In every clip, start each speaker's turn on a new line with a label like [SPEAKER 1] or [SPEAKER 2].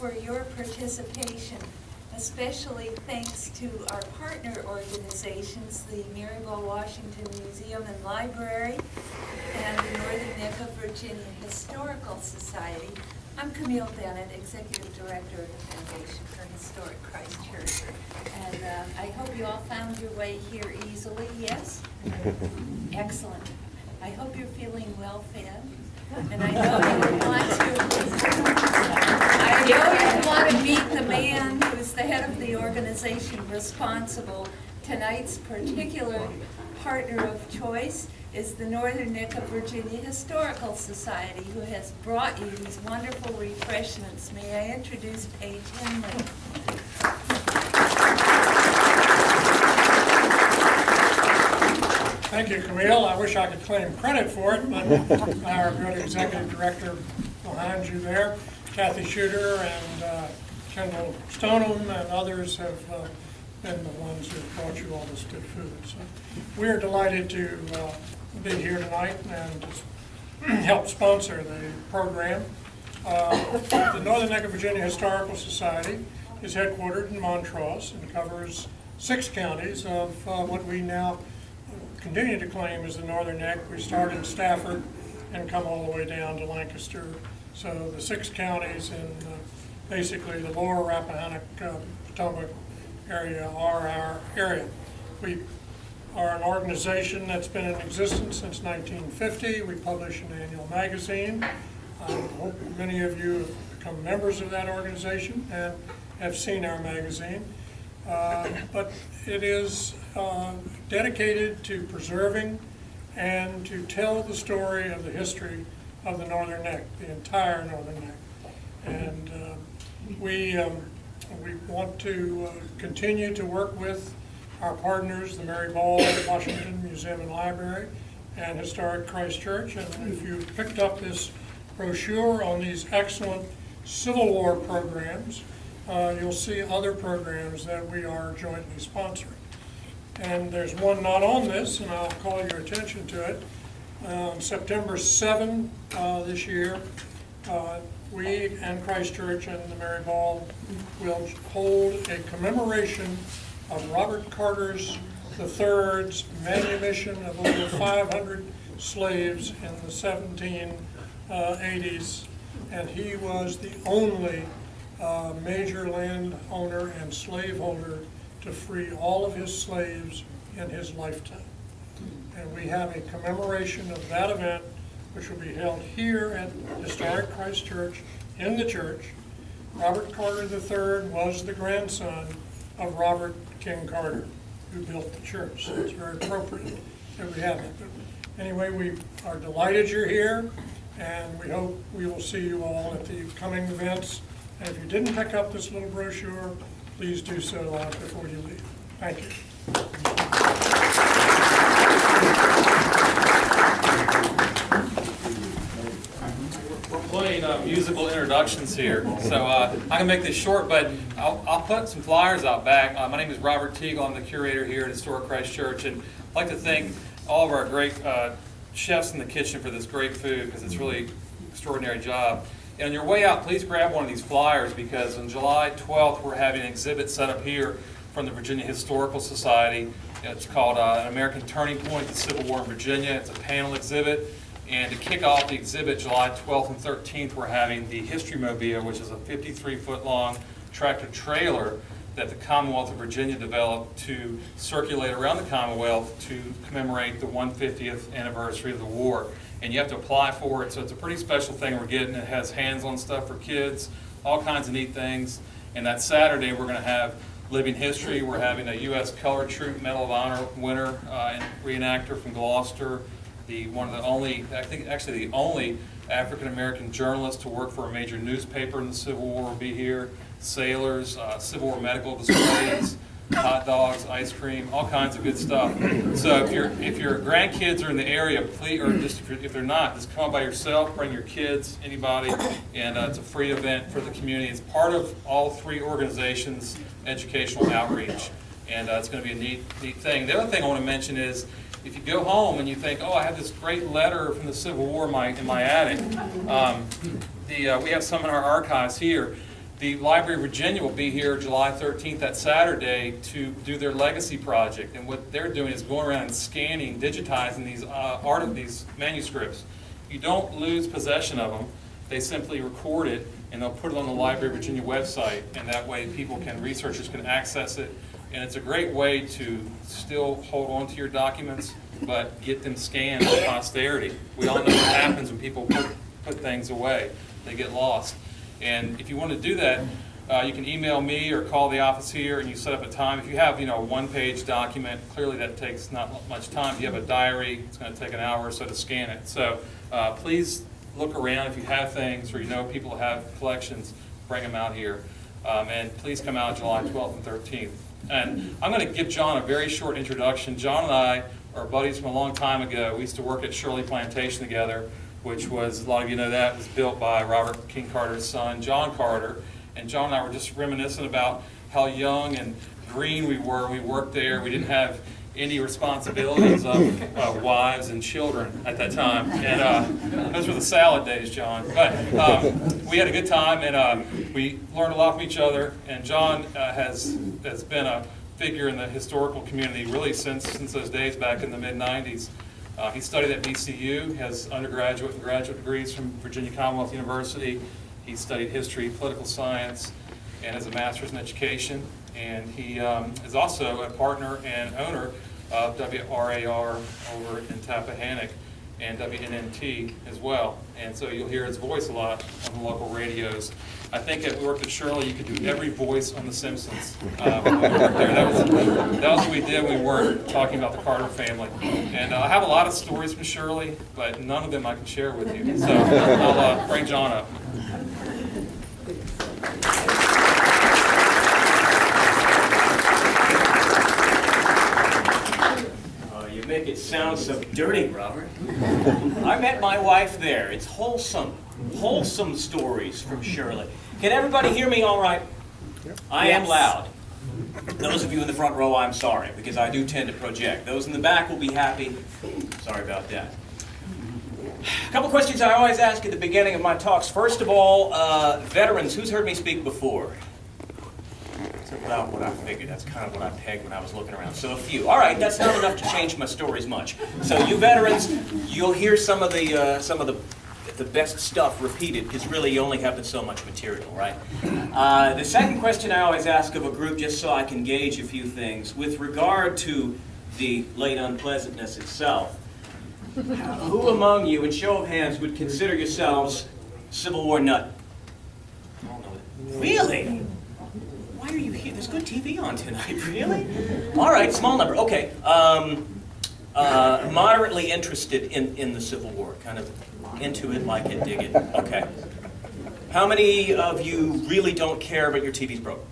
[SPEAKER 1] for your participation, especially thanks to our partner organizations, the Maryball Washington Museum and Library and the Northern Neck of Virginia Historical Society. I'm Camille Bennett, Executive Director of the Foundation for Historic Christchurch. And I hope you all found your way here easily, yes? Excellent. I hope you're feeling well fed. And I know you want to meet the man who's the head of the organization responsible. Tonight's particular partner of choice is the Northern Neck of Virginia Historical Society, who has brought you these wonderful refreshments. May I introduce Paige Henley?
[SPEAKER 2] Thank you, Camille. I wish I could claim credit for it, but our good executive director behind you there, Kathy Shooter and Kendall Stoneham and others have been the ones who brought you all this good food. So we're delighted to be here tonight and help sponsor the program. The Northern Neck of Virginia Historical Society is headquartered in Montrose and covers 6 counties of what we now continue to claim as the Northern Neck. We started in Stafford and come all the way down to Lancaster. So the 6 counties in basically the lower Rappahannock, Potomac area are our area. We are an organization that's been in existence since 1950. We publish an annual magazine. I hope many of you have become members of that organization and have seen our magazine. But it is dedicated to preserving and to tell the story of the history of the Northern Neck, the entire Northern Neck. And we want to continue to work with our partners, the Maryball Washington Museum and Library and Historic Christchurch. And if you picked up this brochure on these excellent Civil War programs, you'll see other programs that we are jointly sponsoring. And there's one not on this, and I'll call your attention to it. September 7 this year, we and Christchurch and the Maryball will hold a commemoration of Robert Carter's III's manumission of over 500 slaves in the 1780s, and he was the only major landowner and slaveholder to free all of his slaves in his lifetime. And we have a commemoration of that event, which will be held here at Historic Christchurch in the church. Robert Carter III was the grandson of Robert King Carter, who built the church. So it's very appropriate that we have it. But anyway, we are delighted you're here, and we hope we will see you all at the coming events. And if you didn't pick up this little brochure, please do so before you leave. Thank you.
[SPEAKER 3] We're playing musical introductions here, so I can make this short, but I'll put some flyers out back. My name is Robert Teagle. I'm the curator here at Historic Christchurch, and I'd like to thank all of our great chefs in the kitchen for this great food, because it's really an extraordinary job. And on your way out, please grab one of these flyers, because on July 12th, we're having an exhibit set up here from the Virginia Historical Society. It's called An American Turning Point, the Civil War in Virginia. It's a panel exhibit. And to kick off the exhibit, July 12th and 13th, we're having the History Mobile, which is a 53-foot-long tractor trailer that the Commonwealth of Virginia developed to circulate around the Commonwealth to commemorate the 150th anniversary of the war. And you have to apply for it, so it's a pretty special thing we're getting. It has hands-on stuff for kids, all kinds of neat things. And that Saturday, we're going to have Living History. We're having a U.S. Color Troop Medal of Honor winner and reenactor from Gloucester, one of the only, I think actually the only African-American journalist to work for a major newspaper in the Civil War will be here. Sailors, Civil War medical displays, hot dogs, ice cream, all kinds of good stuff. So if your grandkids are in the area, please, or just if they're not, just come by yourself, bring your kids, anybody, and it's a free event for the community. It's part of all 3 organizations' educational outreach, and it's going to be a neat thing. The other thing I want to mention is, if you go home and you think, oh, I have this great letter from the Civil War in my attic, we have some in our archives here. The Library of Virginia will be here July 13th, that Saturday, to do their legacy project. And what they're doing is going around and scanning, digitizing these manuscripts. You don't lose possession of them. They simply record it, and they'll put it on the Library of Virginia website, and that way researchers can access it. And it's a great way to still hold on to your documents, but get them scanned for posterity. We all know what happens when people put things away. They get lost. And if you want to do that, you can email me or call the office here, and you set up a time. If you have, a one-page document, clearly that takes not much time. If you have a diary, it's going to take an hour or so to scan it. So please look around. If you have things or you know people who have collections, bring them out here. And please come out July 12th and 13th. And I'm going to give John a very short introduction. John and I are buddies from a long time ago. We used to work at Shirley Plantation together, which was, a lot of you know that, was built by Robert King Carter's son, John Carter. And John and I were just reminiscing about how young and green we were. We worked there. We didn't have any responsibilities of wives and children at that time. And those were the salad days, John. But we had a good time, and we learned a lot from each other. And John has been a figure in the historical community really since those days back in the mid-'90s. He studied at VCU, has undergraduate and graduate degrees from Virginia Commonwealth University. He studied history, political science, and has a master's in education. And he is also a partner and owner of WRAR over in Tappahannock and WNNT as well. And so you'll hear his voice a lot on the local radios. I think if we worked at Shirley, you could do every voice on The Simpsons when we worked there. That was what we did when we weren't talking about the Carter family. And I have a lot of stories from Shirley, but none of them I can share with you. So I'll bring John up.
[SPEAKER 4] You make it sound so dirty, Robert. I met my wife there. It's wholesome stories from Shirley. Can everybody hear me all right? I am loud. Those of you in the front row, I'm sorry, because I do tend to project. Those in the back will be happy. Sorry about that. A couple questions I always ask at the beginning of my talks. First of all, veterans, who's heard me speak before? That's about what I figured. That's kind of what I pegged when I was looking around. So a few. All right, that's not enough to change my stories much. So you veterans, you'll hear some of the best stuff repeated, because really you only have so much material, right? The second question I always ask of a group, just so I can gauge a few things, with regard to the late unpleasantness itself, who among you, in show of hands, would consider yourselves Civil War nut? Really? Why are you here? There's good TV on tonight, really? All right, small number. Okay. Moderately interested in the Civil War, kind of into it, like it, dig it. Okay. How many of you really don't care but your TV's broke?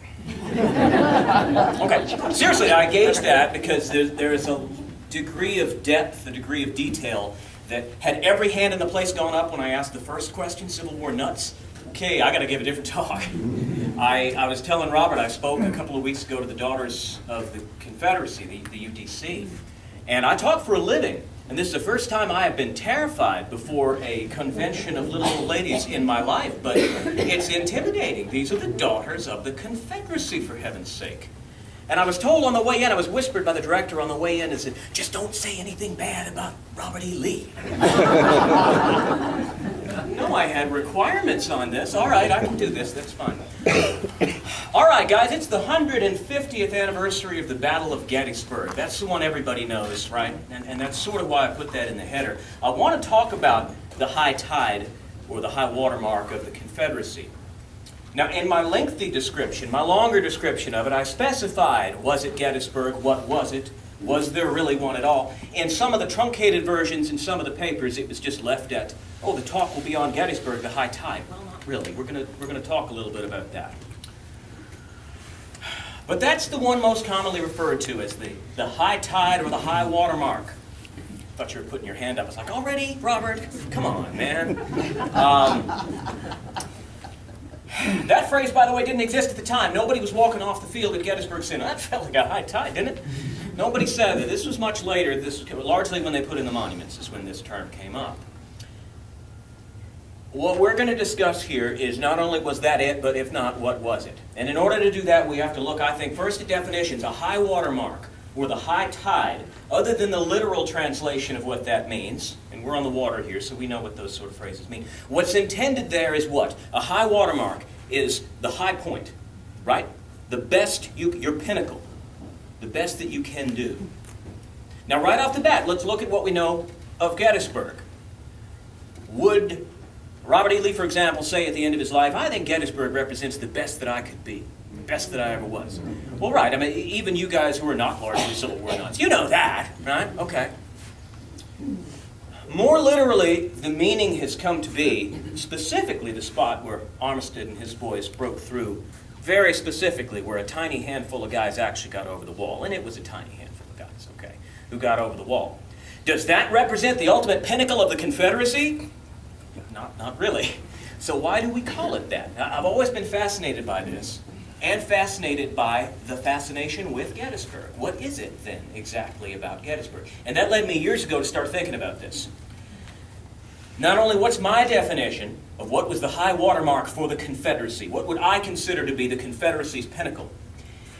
[SPEAKER 4] Okay. Seriously, I gauge that because there is a degree of depth, a degree of detail that had every hand in the place gone up when I asked the first question, Civil War nuts. Okay, I got to give a different talk. I was telling Robert, I spoke a couple of weeks ago to the Daughters of the Confederacy, the UDC, and I talk for a living. And this is the first time I have been terrified before a convention of little old ladies in my life, but it's intimidating. These are the Daughters of the Confederacy, for heaven's sake. And I was told on the way in, I was whispered by the director on the way in, and said, just don't say anything bad about Robert E. Lee. No, I had requirements on this. All right, I can do this, that's fine. All right, guys, it's the 150th anniversary of the Battle of Gettysburg. That's the one everybody knows, right? And that's sort of why I put that in the header. I want to talk about the high tide, or the high watermark of the Confederacy. Now, in my lengthy description, my longer description of it, I specified, was it Gettysburg? What was it? Was there really one at all? In some of the truncated versions in some of the papers, it was just left at, oh, the talk will be on Gettysburg, the high tide. Well, not really. We're gonna talk a little bit about that. But that's the one most commonly referred to as the high tide or the high water mark. I thought you were putting your hand up. I was like, already, Robert? Come on, man. That phrase, by the way, didn't exist at the time. Nobody was walking off the field at Gettysburg saying, that felt like a high tide, didn't it? Nobody said that. This was much later. This largely when they put in the monuments is when this term came up. What we're going to discuss here is not only was that it, but if not, what was it? And in order to do that, we have to look, I think, first at definitions. A high water mark, or the high tide, other than the literal translation of what that means, and we're on the water here, so we know what those sort of phrases mean. What's intended there is what? A high water mark is the high point, right? The best, your pinnacle, the best that you can do. Now, right off the bat, let's look at what we know of Gettysburg. Would Robert E. Lee, for example, say at the end of his life, I think Gettysburg represents the best that I could be, the best that I ever was? Well, right, I mean, even you guys who are not largely Civil War nuts, you know that, right? Okay. More literally, the meaning has come to be specifically the spot where Armistead and his boys broke through, very specifically where a tiny handful of guys actually got over the wall, and it was a tiny handful of guys, okay, who got over the wall. Does that represent the ultimate pinnacle of the Confederacy? Not really. So why do we call it that? Now, I've always been fascinated by this, and fascinated by the fascination with Gettysburg. What is it, then, exactly about Gettysburg? And that led me years ago to start thinking about this. Not only what's my definition of what was the high watermark for the Confederacy, what would I consider to be the Confederacy's pinnacle?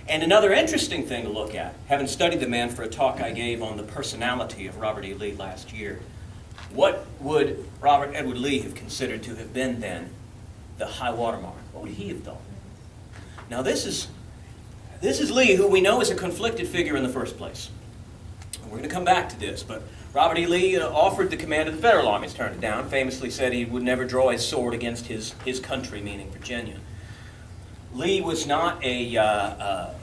[SPEAKER 4] And another interesting thing to look at, having studied the man for a talk I gave on the personality of Robert E. Lee last year, what would Robert Edward Lee have considered to have been then the high watermark? What would he have thought? Now this is Lee, who we know is a conflicted figure in the first place. We're going to come back to this, but Robert E. Lee offered the command of the Federal armies, turned it down, famously said he would never draw his sword against his country, meaning Virginia. Lee was not a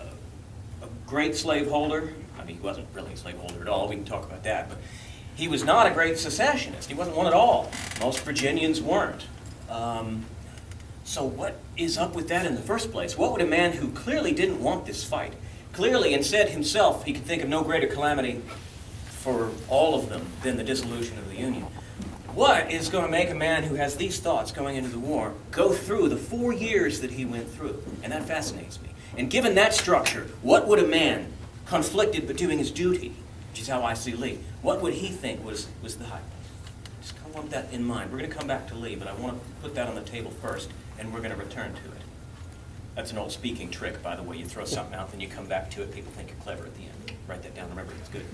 [SPEAKER 4] great slaveholder. I mean, he wasn't really a slaveholder at all. We can talk about that, but he was not a great secessionist. He wasn't one at all. Most Virginians weren't. So what is up with that in the first place? What would a man who clearly didn't want this fight, clearly and said himself he could think of no greater calamity for all of them than the dissolution of the Union, what is going to make a man who has these thoughts going into the war go through the 4 years that he went through? And that fascinates me. And given that structure, what would a man conflicted but doing his duty, which is how I see Lee, what would he think was the high point? Just kind of want that in mind. We're going to come back to Lee, but I want to put that on the table first, and we're going to return to it. That's an old speaking trick, by the way. You throw something out, then you come back to it. People think you're clever at the end. Write that down. Remember, it's good.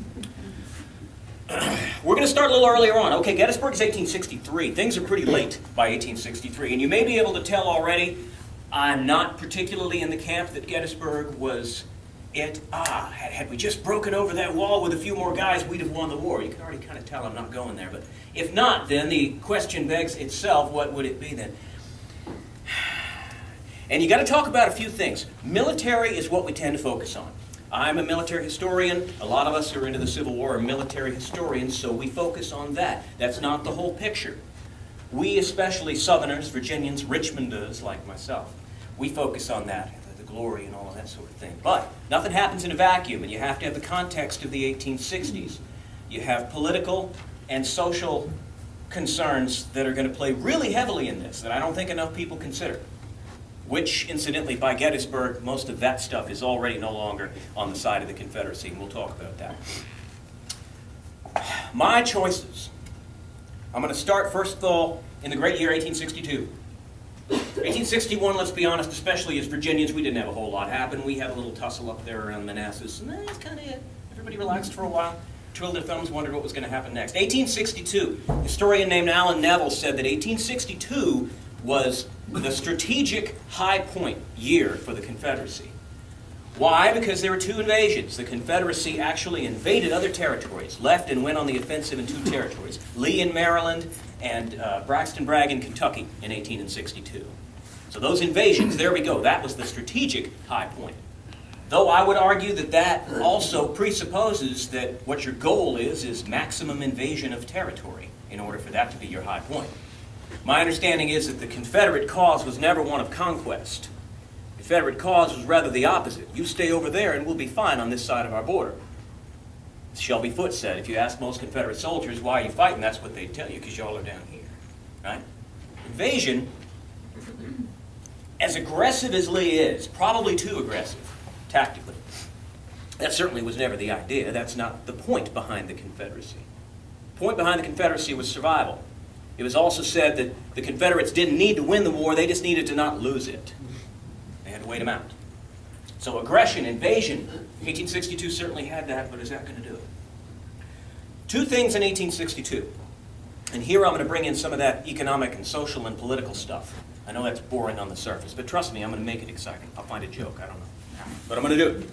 [SPEAKER 4] We're going to start a little earlier on. Okay, Gettysburg is 1863. Things are pretty late by 1863. And you may be able to tell already, I'm not particularly in the camp that Gettysburg was it. Had we just broken over that wall with a few more guys, we'd have won the war. You can already kind of tell I'm not going there. But if not, then the question begs itself, what would it be then? And you got to talk about a few things. Military is what we tend to focus on. I'm a military historian. A lot of us who are into the Civil War are military historians, so we focus on that. That's not the whole picture. We, especially Southerners, Virginians, Richmonders like myself, we focus on that, the glory and all of that sort of thing. But nothing happens in a vacuum, and you have to have the context of the 1860s. You have political and social concerns that are going to play really heavily in this that I don't think enough people consider. Which, incidentally, by Gettysburg, most of that stuff is already no longer on the side of the Confederacy, and we'll talk about that. My choices. I'm going to start, first of all, in the great year 1862. 1861, let's be honest, especially as Virginians, we didn't have a whole lot happen. We had a little tussle up there around Manassas, and that's kind of it. Everybody relaxed for a while, twirled their thumbs, wondered what was going to happen next. 1862, a historian named Alan Neville said that 1862 was the strategic high point year for the Confederacy. Why? Because there were two invasions. The Confederacy actually invaded other territories, left and went on the offensive in two territories, Lee in Maryland and Braxton Bragg in Kentucky in 1862. So those invasions, there we go, that was the strategic high point. Though I would argue that that also presupposes that what your goal is maximum invasion of territory in order for that to be your high point. My understanding is that the Confederate cause was never one of conquest. The Confederate cause was rather the opposite. You stay over there and we'll be fine on this side of our border. As Shelby Foote said, if you ask most Confederate soldiers, why are you fighting? That's what they'd tell you, because y'all are down here. Right? Invasion, as aggressive as Lee is, probably too aggressive, tactically. That certainly was never the idea. That's not the point behind the Confederacy. The point behind the Confederacy was survival. It was also said that the Confederates didn't need to win the war, they just needed to not lose it. They had to wait them out. So aggression, invasion, 1862 certainly had that, but is that going to do it? Two things in 1862. And here I'm going to bring in some of that economic and social and political stuff. I know that's boring on the surface, but trust me, I'm going to make it exciting. I'll find a joke, I don't know how, but I'm going to do it.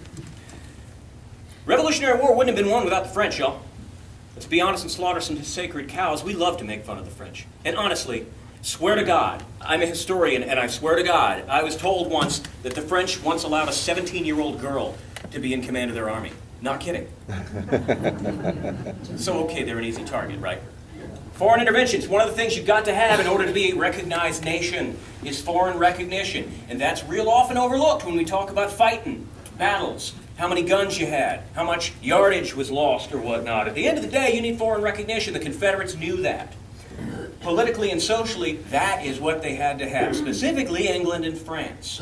[SPEAKER 4] Revolutionary War wouldn't have been won without the French, y'all. Let's be honest and slaughter some sacred cows. We love to make fun of the French. And honestly, swear to God, I'm a historian, and I swear to God, I was told once that the French once allowed a 17-year-old girl to be in command of their army. Not kidding. So, okay, they're an easy target, right? Foreign interventions. One of the things you've got to have in order to be a recognized nation is foreign recognition. And that's real often overlooked when we talk about fighting, battles, how many guns you had, how much yardage was lost or whatnot. At the end of the day, you need foreign recognition. The Confederates knew that. Politically and socially, that is what they had to have, specifically England and France.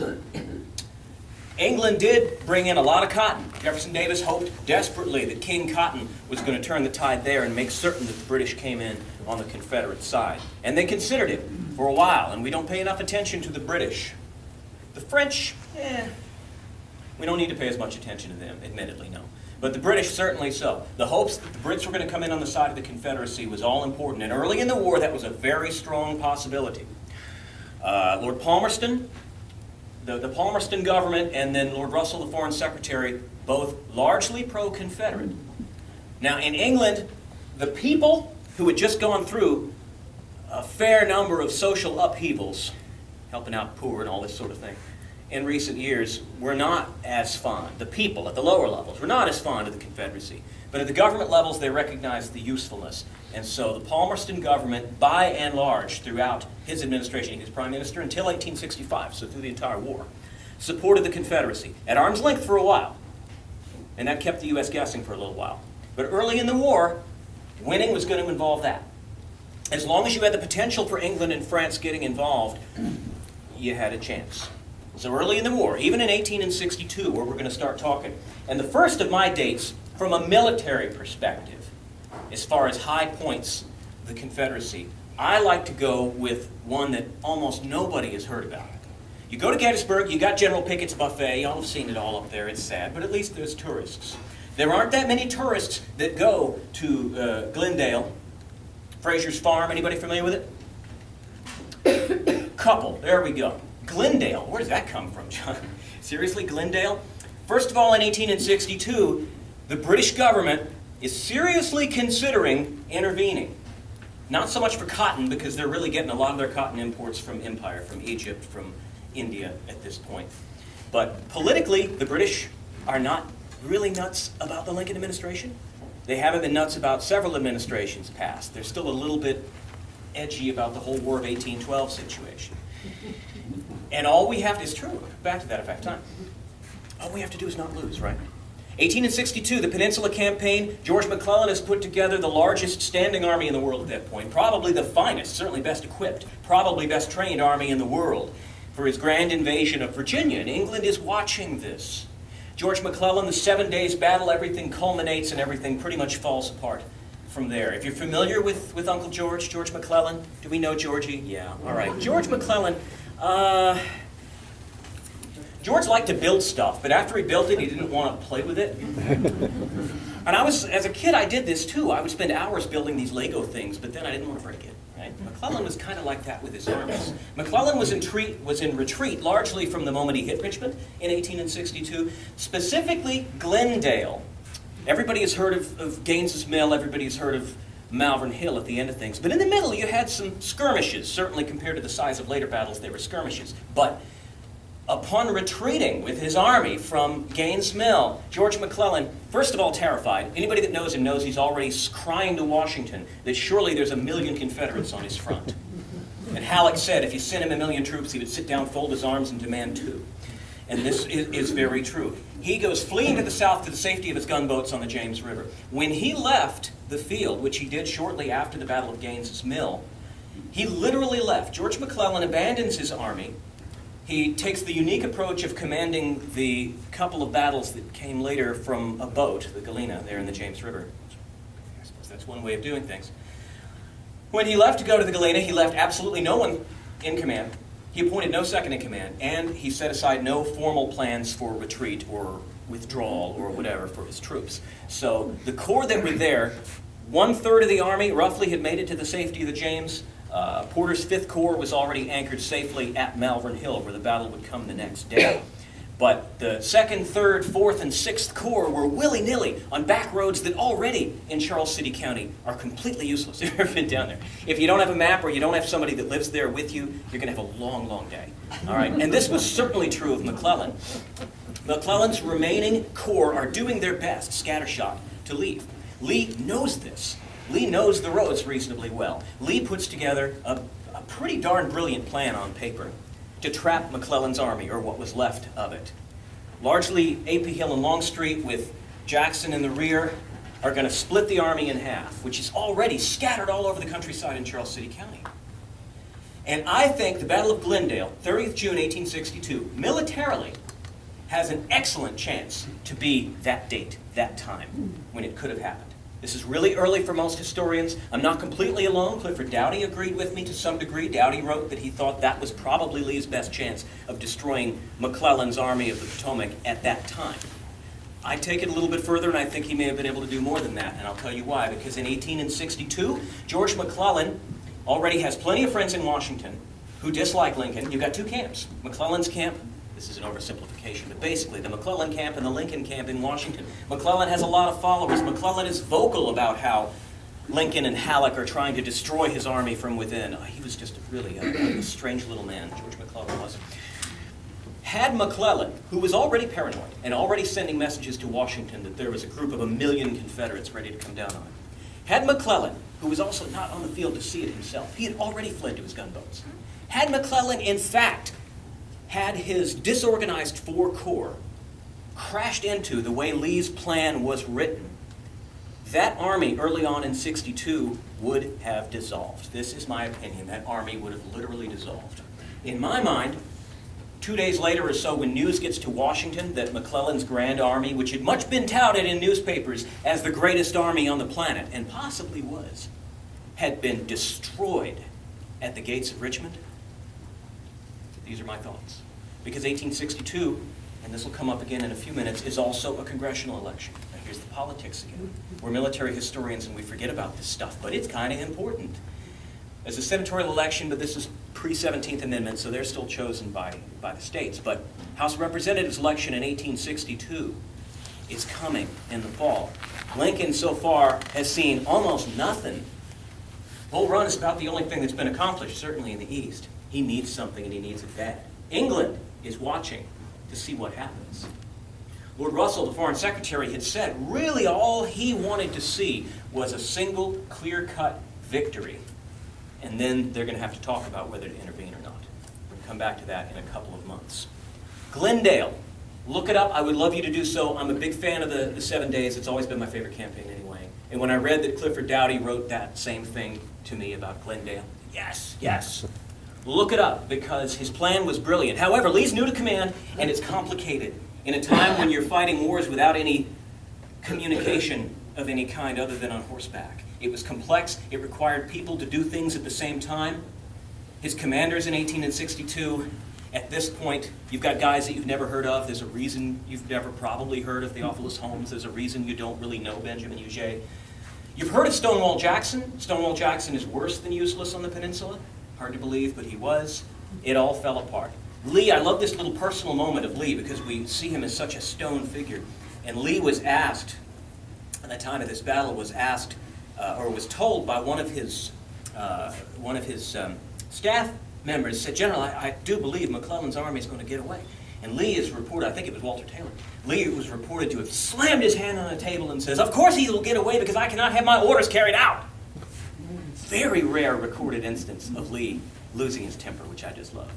[SPEAKER 4] England did bring in a lot of cotton. Jefferson Davis hoped desperately that King Cotton was going to turn the tide there and make certain that the British came in on the Confederate side. And they considered it for a while, and we don't pay enough attention to the British. The French, we don't need to pay as much attention to them, admittedly, no. But the British, certainly so. The hopes that the Brits were going to come in on the side of the Confederacy was all important. And early in the war, that was a very strong possibility. Lord Palmerston, the Palmerston government, and then Lord Russell, the Foreign Secretary, both largely pro-Confederate. Now, in England, the people who had just gone through a fair number of social upheavals, helping out the poor and all this sort of thing, in recent years were not as fond. The people at the lower levels were not as fond of the Confederacy. But at the government levels, they recognized the usefulness. And so the Palmerston government, by and large, throughout his administration, he was prime minister until 1865, so through the entire war, supported the Confederacy at arm's length for a while. And that kept the U.S. guessing for a little while. But early in the war, winning was going to involve that. As long as you had the potential for England and France getting involved, you had a chance. So early in the war, even in 1862, where we're going to start talking. And the first of my dates, from a military perspective, as far as high points of the Confederacy, I like to go with one that almost nobody has heard about. You go to Gettysburg, you got General Pickett's buffet, y'all have seen it all up there, it's sad, but at least there's tourists. There aren't that many tourists that go to Glendale, Frazier's Farm, anybody familiar with it? Couple, there we go. Glendale, where does that come from, John? Seriously, Glendale? First of all, in 1862, the British government is seriously considering intervening. Not so much for cotton, because they're really getting a lot of their cotton imports from Empire, from Egypt, from India at this point. But politically, the British are not really nuts about the Lincoln administration. They haven't been nuts about several administrations past. They're still a little bit edgy about the whole War of 1812 situation. And all we have to, it's true, back to that if I have time. All we have to do is not lose, right? 1862, the Peninsula Campaign, George McClellan has put together the largest standing army in the world at that point. Probably the finest, certainly best equipped, probably best trained army in the world for his grand invasion of Virginia. And England is watching this. George McClellan, the 7 days battle, everything culminates and everything pretty much falls apart from there. If you're familiar with Uncle George McClellan, do we know Georgie? Yeah, all right. George McClellan, George liked to build stuff, but after he built it, he didn't want to play with it. And as a kid, I did this too. I would spend hours building these Lego things, but then I didn't want to break it. Right? McClellan was kind of like that with his armies. McClellan was in retreat largely from the moment he hit Richmond in 1862, specifically Glendale. Everybody has heard of Gaines's Mill. Everybody has heard of Malvern Hill at the end of things. But in the middle, you had some skirmishes. Certainly compared to the size of later battles, they were skirmishes. But upon retreating with his army from Gaines' Mill, George McClellan, first of all, terrified. Anybody that knows him knows he's already crying to Washington that surely there's 1 million Confederates on his front. And Halleck said if you sent him 1 million troops, he would sit down, fold his arms, and demand 2. And this is very true. He goes fleeing to the south to the safety of his gunboats on the James River. When he left the field, which he did shortly after the Battle of Gaines's Mill, he literally left. George McClellan abandons his army. He takes the unique approach of commanding the couple of battles that came later from a boat, the Galena, there in the James River. I suppose that's one way of doing things. When he left to go to the Galena, he left absolutely no one in command. He appointed no second in command, and he set aside no formal plans for retreat or withdrawal or whatever for his troops. So the corps that were there, 1/3 of the army roughly had made it to the safety of the James. Porter's 5th Corps was already anchored safely at Malvern Hill, where the battle would come the next day. But the 2nd, 3rd, 4th, and 6th Corps were willy-nilly on back roads that already in Charles City County are completely useless. If you've ever been down there. If you don't have a map or you don't have somebody that lives there with you, you're going to have a long, long day. All right? And this was certainly true of McClellan. McClellan's remaining corps are doing their best, scattershot, to leave. Lee knows this. Lee knows the roads reasonably well. Lee puts together a pretty darn brilliant plan on paper to trap McClellan's army, or what was left of it. Largely, A.P. Hill and Longstreet, with Jackson in the rear, are going to split the army in half, which is already scattered all over the countryside in Charles City County. And I think the Battle of Glendale, 30th June 1862, militarily has an excellent chance to be that date, that time, when it could have happened. This is really early for most historians. I'm not completely alone. Clifford Doughty agreed with me to some degree. Doughty wrote that he thought that was probably Lee's best chance of destroying McClellan's Army of the Potomac at that time. I take it a little bit further, and I think he may have been able to do more than that, and I'll tell you why. Because in 1862, George McClellan already has plenty of friends in Washington who dislike Lincoln. You've got 2 camps. McClellan's camp, this is an oversimplification, but basically the McClellan camp and the Lincoln camp in Washington. McClellan has a lot of followers. McClellan is vocal about how Lincoln and Halleck are trying to destroy his army from within. He was just really a strange little man, George McClellan was. Had McClellan, who was already paranoid and already sending messages to Washington that there was a group of 1 million Confederates ready to come down on him, had McClellan, who was also not on the field to see it himself, he had already fled to his gunboats. Had McClellan, in fact, had his disorganized 4 corps crashed into the way Lee's plan was written, that army early on in 62 would have dissolved. This is my opinion. That army would have literally dissolved. In my mind, 2 days later or so, when news gets to Washington that McClellan's Grand Army, which had much been touted in newspapers as the greatest army on the planet, and possibly was, had been destroyed at the gates of Richmond, these are my thoughts. Because 1862, and this will come up again in a few minutes, is also a congressional election. Now here's the politics again. We're military historians and we forget about this stuff, but it's kind of important. It's a senatorial election, but this is pre-17th Amendment, so they're still chosen by the states. But House of Representatives election in 1862 is coming in the fall. Lincoln so far has seen almost nothing. Bull Run is about the only thing that's been accomplished, certainly in the East. He needs something, and he needs it bad. England is watching to see what happens. Lord Russell, the Foreign Secretary, had said really all he wanted to see was a single, clear-cut victory. And then they're going to have to talk about whether to intervene or not. We'll come back to that in a couple of months. Glendale. Look it up. I would love you to do so. I'm a big fan of the 7 days. It's always been my favorite campaign anyway. And when I read that Clifford Doughty wrote that same thing to me about Glendale, yes. Look it up, because his plan was brilliant. However, Lee's new to command, and it's complicated. In a time when you're fighting wars without any communication of any kind other than on horseback. It was complex. It required people to do things at the same time. His commanders in 1862, at this point, you've got guys that you've never heard of. There's a reason you've never probably heard of Theophilus Holmes. There's a reason you don't really know Benjamin Huger. You've heard of Stonewall Jackson. Stonewall Jackson is worse than useless on the peninsula. Hard to believe, but he was. It all fell apart. Lee, I love this little personal moment of Lee because we see him as such a stone figure. And Lee was asked, at the time of this battle, was asked, or was told by one of his staff members, said, "General, I do believe McClellan's army is going to get away." And Lee is reported, I think it was Walter Taylor, Lee was reported to have slammed his hand on the table and says, "Of course he will get away because I cannot have my orders carried out." Very rare recorded instance of Lee losing his temper, which I just love.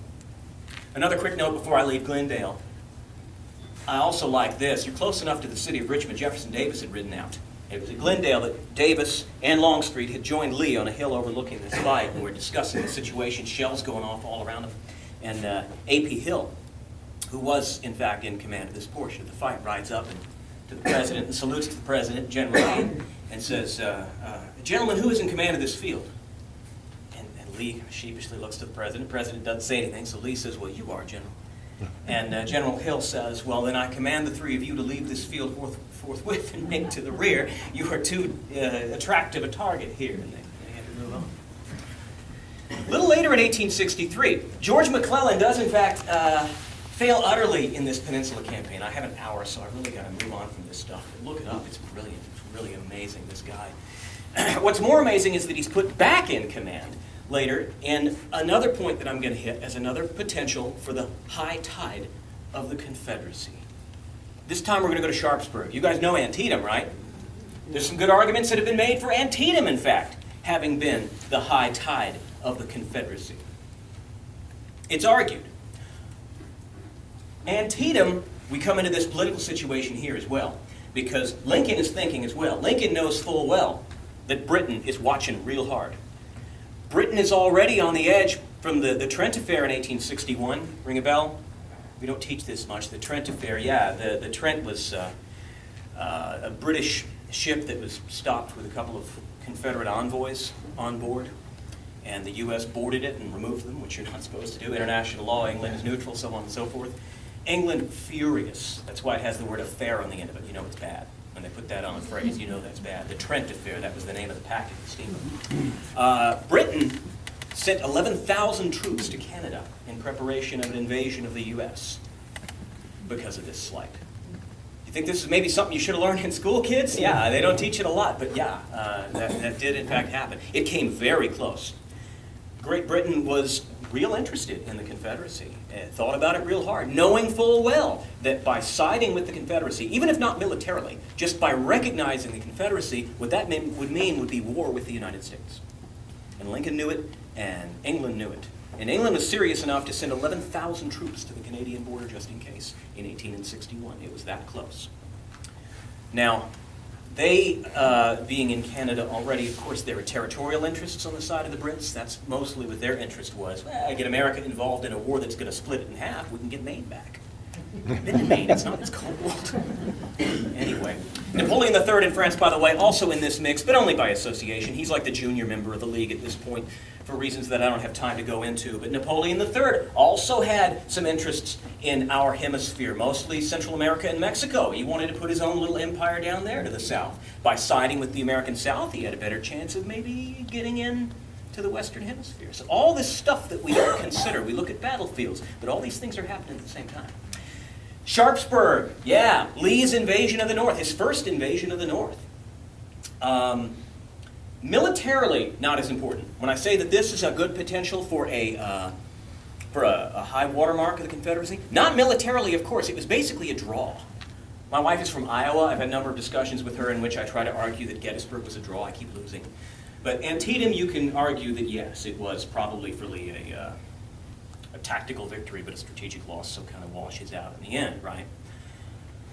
[SPEAKER 4] Another quick note before I leave Glendale. I also like this. You're close enough to the city of Richmond. Jefferson Davis had ridden out. It was at Glendale that Davis and Longstreet had joined Lee on a hill overlooking this fight, and we're discussing the situation, shells going off all around them. And A.P. Hill, who was, in fact, in command of this portion of the fight, rides up to the president and salutes to the president, General Lee, and says, "Gentlemen, who is in command of this field?" Lee sheepishly looks to the president. The president doesn't say anything, so Lee says, well, you are, General. And General Hill says, well, then I command the three of you to leave this field forthwith and make to the rear. You are too attractive a target here. And they had to move on. A little later in 1863, George McClellan does, in fact, fail utterly in this Peninsula Campaign. I have an hour, so I really got to move on from this stuff. But look it up. It's brilliant. It's really amazing, this guy. What's more amazing is that he's put back in command later in another point that I'm going to hit as another potential for the high tide of the Confederacy. This time we're going to go to Sharpsburg. You guys know Antietam, right? There's some good arguments that have been made for Antietam, in fact, having been the high tide of the Confederacy. It's argued. Antietam, we come into this political situation here as well, because Lincoln is thinking as well. Lincoln knows full well that Britain is watching real hard. Britain is already on the edge from the Trent Affair in 1861. Ring a bell? We don't teach this much. The Trent Affair, yeah. The Trent was a British ship that was stopped with a couple of Confederate envoys on board. And the U.S. boarded it and removed them, which you're not supposed to do. International law, England is neutral, so on and so forth. England, furious. That's why it has the word affair on the end of it. You know it's bad. When they put that on a phrase, you know that's bad. The Trent Affair, that was the name of the packet, the steamboat. Britain sent 11,000 troops to Canada in preparation of an invasion of the U.S. because of this slight. You think this is maybe something you should have learned in school, kids? Yeah, they don't teach it a lot, but yeah, that did in fact happen. It came very close. Great Britain was real interested in the Confederacy, thought about it real hard, knowing full well that by siding with the Confederacy, even if not militarily, just by recognizing the Confederacy, what that would mean would be war with the United States. And Lincoln knew it, and England knew it. And England was serious enough to send 11,000 troops to the Canadian border just in case in 1861. It was that close. Now, they, being in Canada already, of course, there were territorial interests on the side of the Brits. That's mostly what their interest was. Well, get America involved in a war that's going to split it in half. We can get Maine back. I've been in Maine. It's cold. Anyway, Napoleon III in France, by the way, also in this mix, but only by association. He's like the junior member of the League at this point for reasons that I don't have time to go into. But Napoleon III also had some interests in our hemisphere, mostly Central America and Mexico. He wanted to put his own little empire down there to the south. By siding with the American South, he had a better chance of maybe getting in to the Western Hemisphere. So all this stuff that we don't consider, we look at battlefields, but all these things are happening at the same time. Sharpsburg, yeah, Lee's invasion of the North, his first invasion of the North. Militarily, not as important. When I say that this is a good potential for a high watermark of the Confederacy, not militarily, of course. It was basically a draw. My wife is from Iowa. I've had a number of discussions with her in which I try to argue that Gettysburg was a draw. I keep losing. But Antietam, you can argue that yes, it was probably for Lee a tactical victory, but a strategic loss, so kind of washes out in the end, right?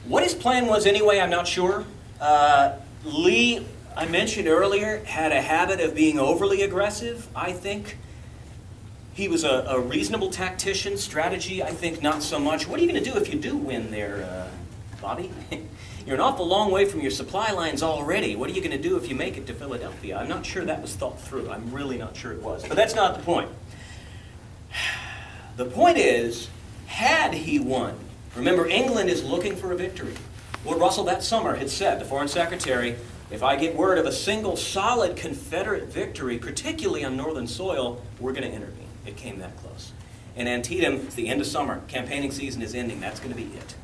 [SPEAKER 4] What his plan was anyway, I'm not sure. Lee, I mentioned earlier, had a habit of being overly aggressive, I think. He was a reasonable tactician. Strategy, I think, not so much. What are you going to do if you do win there, Bobby? You're an awful long way from your supply lines already. What are you going to do if you make it to Philadelphia? I'm not sure that was thought through. I'm really not sure it was. But that's not the point. The point is, had he won, remember, England is looking for a victory. Lord Russell that summer had said, the Foreign Secretary, if I get word of a single solid Confederate victory, particularly on northern soil, we're going to intervene. It came that close. In Antietam, it's the end of summer. Campaigning season is ending. That's going to be it.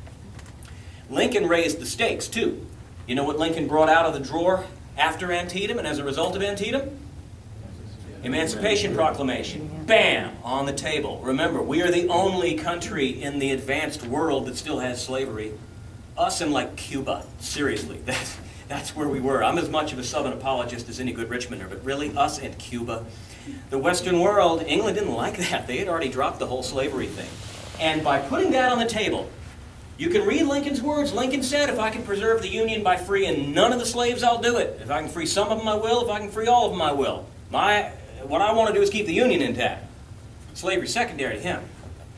[SPEAKER 4] Lincoln raised the stakes, too. You know what Lincoln brought out of the drawer after Antietam and as a result of Antietam? Emancipation Proclamation. Bam! On the table. Remember, we are the only country in the advanced world that still has slavery. Us and like Cuba. Seriously. That's where we were. I'm as much of a Southern apologist as any good Richmonder, but really, us and Cuba. The Western world, England didn't like that. They had already dropped the whole slavery thing. And by putting that on the table, you can read Lincoln's words. Lincoln said, if I can preserve the Union by freeing none of the slaves, I'll do it. If I can free some of them, I will. If I can free all of them, I will. What I want to do is keep the Union intact. Slavery secondary to him.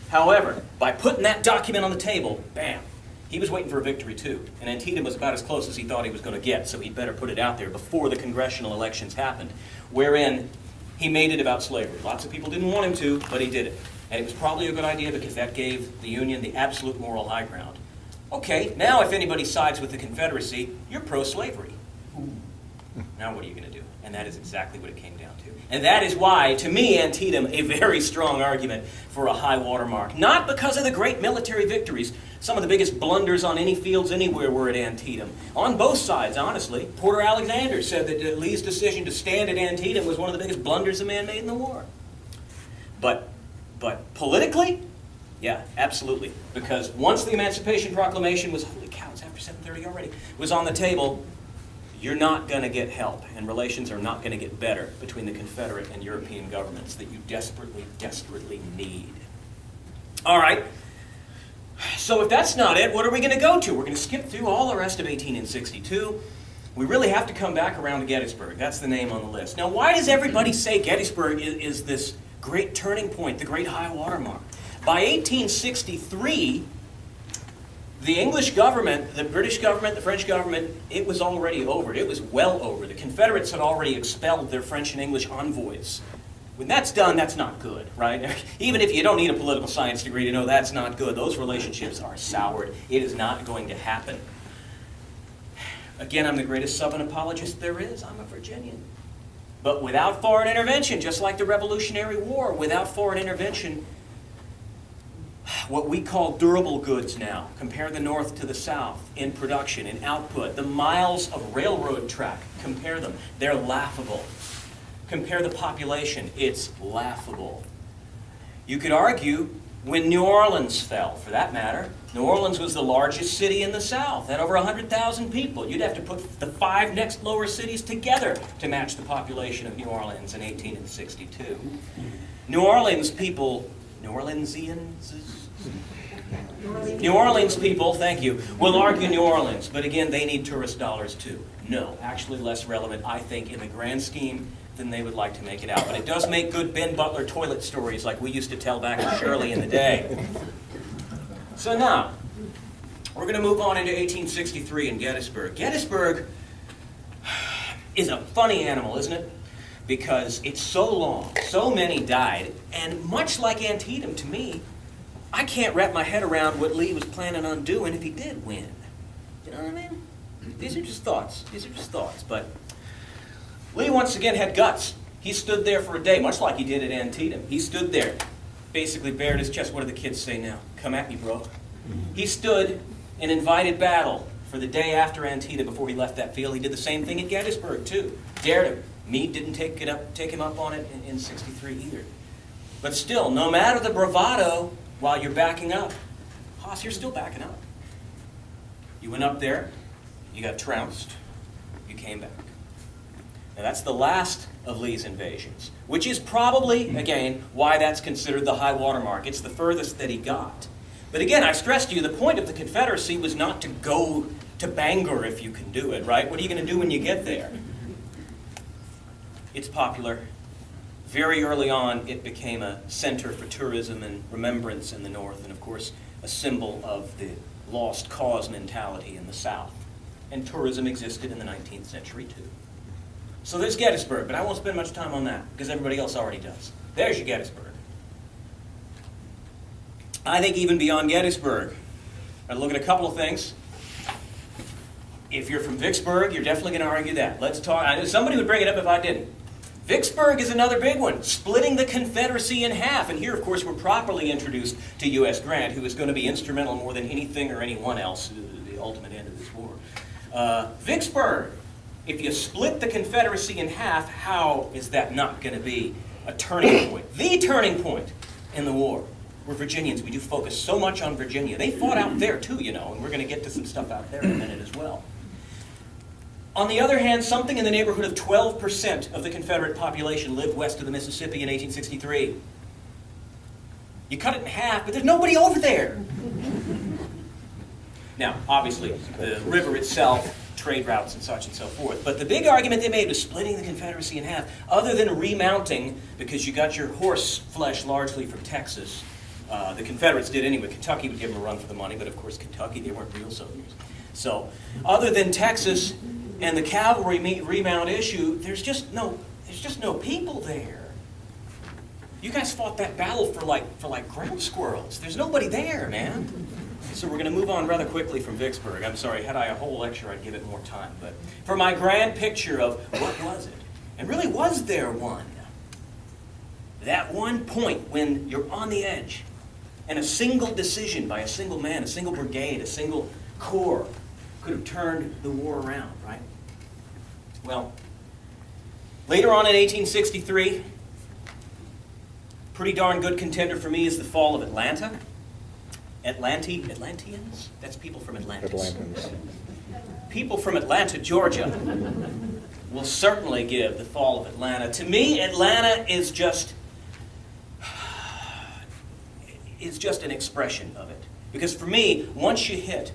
[SPEAKER 4] However, by putting that document on the table, bam, he was waiting for a victory too. And Antietam was about as close as he thought he was going to get, so he'd better put it out there before the congressional elections happened, wherein he made it about slavery. Lots of people didn't want him to, but he did it. And it was probably a good idea because that gave the Union the absolute moral high ground. Okay, now if anybody sides with the Confederacy, you're pro-slavery. Now what are you going to do? And that is exactly what it came down to. And that is why, to me, Antietam, a very strong argument for a high water mark. Not because of the great military victories. Some of the biggest blunders on any fields anywhere were at Antietam. On both sides, honestly. Porter Alexander said that Lee's decision to stand at Antietam was one of the biggest blunders a man made in the war. But politically, yeah, absolutely. Because once the Emancipation Proclamation was, holy cow, it's after 7:30 already, was on the table, you're not going to get help, and relations are not going to get better between the Confederate and European governments that you desperately, desperately need. All right. So if that's not it, what are we going to go to? We're going to skip through all the rest of 1862. We really have to come back around to Gettysburg. That's the name on the list. Now, why does everybody say Gettysburg is this great turning point, the great high water mark? By 1863, the English government, the British government, the French government, it was already over. It was well over. The Confederates had already expelled their French and English envoys. When that's done, that's not good, right? Even if you don't need a political science degree to know that's not good, those relationships are soured. It is not going to happen. Again, I'm the greatest Southern apologist there is. I'm a Virginian. But without foreign intervention, just like the Revolutionary War, without foreign intervention, what we call durable goods now, compare the North to the South in production, in output, the miles of railroad track, compare them, they're laughable. Compare the population, it's laughable. You could argue when New Orleans fell, for that matter, New Orleans was the largest city in the South, had over 100,000 people. You'd have to put the 5 next lower cities together to match the population of New Orleans in 1862. New Orleans people, New Orleans people, thank you, will argue New Orleans, but again, they need tourist dollars too. No, actually less relevant, I think, in the grand scheme than they would like to make it out. But it does make good Ben Butler toilet stories like we used to tell back in Shirley in the day. So now, we're going to move on into 1863 in Gettysburg. Gettysburg is a funny animal, isn't it? Because it's so long, so many died, and much like Antietam to me, I can't wrap my head around what Lee was planning on doing if he did win. You know what I mean? These are just thoughts. But Lee once again had guts. He stood there for a day, much like he did at Antietam. He stood there, basically bared his chest. What do the kids say now? Come at me, bro. He stood and invited battle for the day after Antietam before he left that field. He did the same thing at Gettysburg, too. Dared him. Meade didn't take him up on it in 63 either. But still, no matter the bravado, while you're backing up, Hoss, you're still backing up. You went up there, you got trounced, you came back. Now that's the last of Lee's invasions, which is probably, again, why that's considered the high water mark. It's the furthest that he got. But again, I stressed to you, the point of the Confederacy was not to go to Bangor if you can do it, right? What are you going to do when you get there? It's popular. Very early on, it became a center for tourism and remembrance in the North, and of course, a symbol of the lost cause mentality in the South. And tourism existed in the 19th century, too. So there's Gettysburg, but I won't spend much time on that, because everybody else already does. There's your Gettysburg. I think even beyond Gettysburg, I'll look at a couple of things. If you're from Vicksburg, you're definitely going to argue that. Let's talk. Somebody would bring it up if I didn't. Vicksburg is another big one, splitting the Confederacy in half. And here, of course, we're properly introduced to U.S. Grant, who is going to be instrumental more than anything or anyone else, the ultimate end of this war. Vicksburg, if you split the Confederacy in half, how is that not going to be a turning point? The turning point in the war. We're Virginians. We do focus so much on Virginia. They fought out there, too, you know, and we're going to get to some stuff out there in a minute as well. On the other hand, something in the neighborhood of 12% of the Confederate population lived west of the Mississippi in 1863. You cut it in half, but there's nobody over there. Now, obviously, the river itself, trade routes and such and so forth. But the big argument they made was splitting the Confederacy in half, other than remounting, because you got your horse flesh largely from Texas. The Confederates did anyway. Kentucky would give them a run for the money, but of course Kentucky, they weren't real Southerners. So, other than Texas and the cavalry remount issue, there's just no people there. You guys fought that battle for like ground squirrels. There's nobody there, man. So we're going to move on rather quickly from Vicksburg. I'm sorry, had I a whole lecture, I'd give it more time. But for my grand picture of what was it? And really, was there one? That one point when you're on the edge, and a single decision by a single man, a single brigade, a single corps could have turned the war around, right? Well, later on in 1863, pretty darn good contender for me is the fall of Atlanta. Atlanteans? That's people from Atlantis.
[SPEAKER 5] Atlantans.
[SPEAKER 4] People from Atlanta, Georgia, will certainly give the fall of Atlanta. To me, Atlanta is just an expression of it. Because for me, once you hit,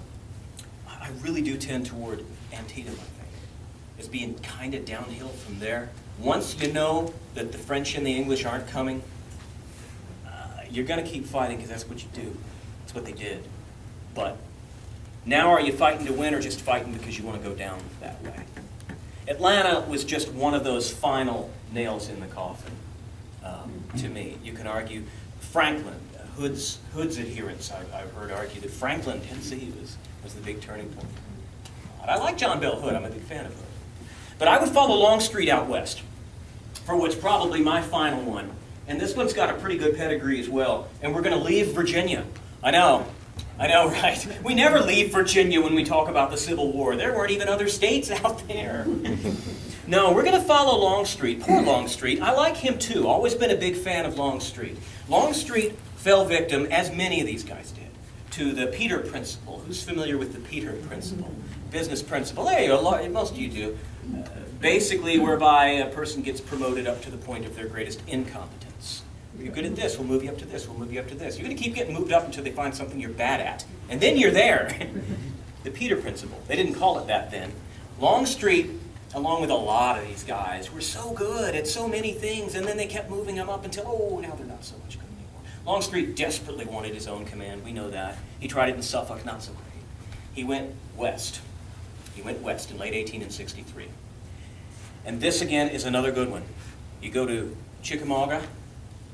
[SPEAKER 4] I really do tend toward Antietam, I think, as being kind of downhill from there. Once you know that the French and the English aren't coming, you're going to keep fighting because that's what you do. That's what they did. But now are you fighting to win or just fighting because you want to go down that way? Atlanta was just one of those final nails in the coffin, to me. You can argue Franklin, Hood's adherents, I've heard argue that Franklin, Tennessee was the big turning point. I like John Bell Hood. I'm a big fan of Hood. But I would follow Longstreet out west, for what's probably my final one. And this one's got a pretty good pedigree as well. And we're going to leave Virginia. I know, right? We never leave Virginia when we talk about the Civil War. There weren't even other states out there. No, we're going to follow Longstreet. Poor Longstreet. I like him too. Always been a big fan of Longstreet. Longstreet fell victim, as many of these guys did, to the Peter Principle. Who's familiar with the Peter Principle? Business principle. Hey, most of you do. Basically, whereby a person gets promoted up to the point of their greatest incompetence. You're good at this, we'll move you up to this, we'll move you up to this. You're going to keep getting moved up until they find something you're bad at. And then you're there. The Peter Principle. They didn't call it that then. Longstreet, along with a lot of these guys, were so good at so many things, and then they kept moving them up until, now they're not so much good anymore. Longstreet desperately wanted his own command. We know that. He tried it in Suffolk, not so great. He went west. He went west in late 1863. And this, again, is another good one. You go to Chickamauga,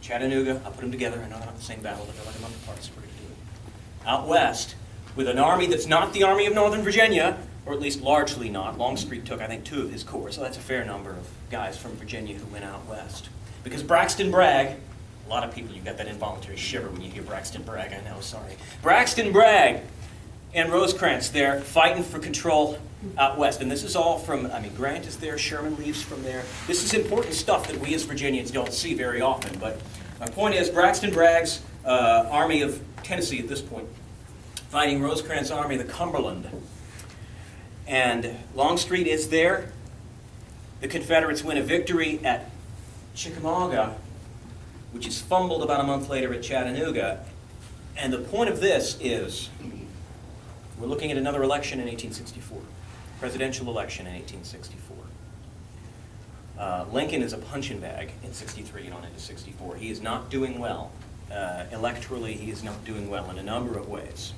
[SPEAKER 4] Chattanooga. I put them together. I know they're not the same battle, but they're like a month apart, so we're going to do it. Out west, with an army that's not the Army of Northern Virginia, or at least largely not. Longstreet took, I think, 2 of his corps, so that's a fair number of guys from Virginia who went out west. Because Braxton Bragg, a lot of people, you got that involuntary shiver when you hear Braxton Bragg, I know, sorry. Braxton Bragg and Rosecrans there fighting for control out west. And this is all from, Grant is there, Sherman leaves from there. This is important stuff that we as Virginians don't see very often. But my point is, Braxton Bragg's Army of Tennessee at this point, fighting Rosecrans' Army of the Cumberland. And Longstreet is there. The Confederates win a victory at Chickamauga, which is fumbled about a month later at Chattanooga. And the point of this is, we're looking at another election in 1864, presidential election in 1864. Lincoln is a punching bag in 63 and on into 64. He is not doing well. Electorally, he is not doing well in a number of ways.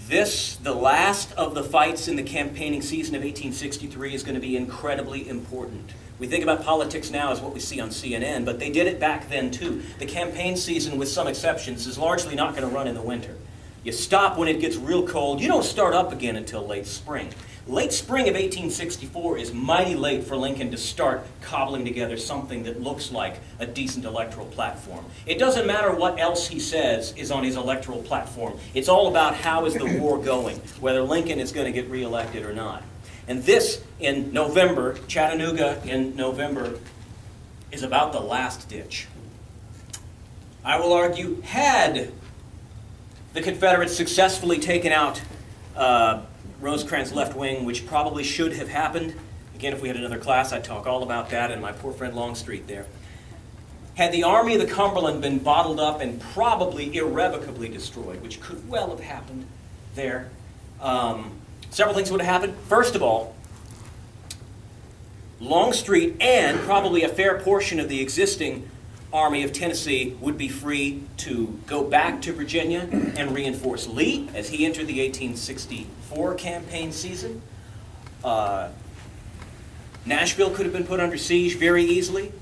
[SPEAKER 4] This, the last of the fights in the campaigning season of 1863, is going to be incredibly important. We think about politics now as what we see on CNN, but they did it back then too. The campaign season, with some exceptions, is largely not going to run in the winter. You stop when it gets real cold. You don't start up again until late spring. Late spring of 1864 is mighty late for Lincoln to start cobbling together something that looks like a decent electoral platform. It doesn't matter what else he says is on his electoral platform. It's all about how is the war going, whether Lincoln is going to get reelected or not. And this, in November, Chattanooga in November, is about the last ditch. I will argue, had the Confederates successfully taken out Rosecrans' left wing, which probably should have happened. Again, if we had another class, I'd talk all about that and my poor friend Longstreet there. Had the Army of the Cumberland been bottled up and probably irrevocably destroyed, which could well have happened there, several things would have happened. First of all, Longstreet and probably a fair portion of the existing Army of Tennessee would be free to go back to Virginia and reinforce Lee as he entered the 1864 campaign season. Nashville could have been put under siege very easily.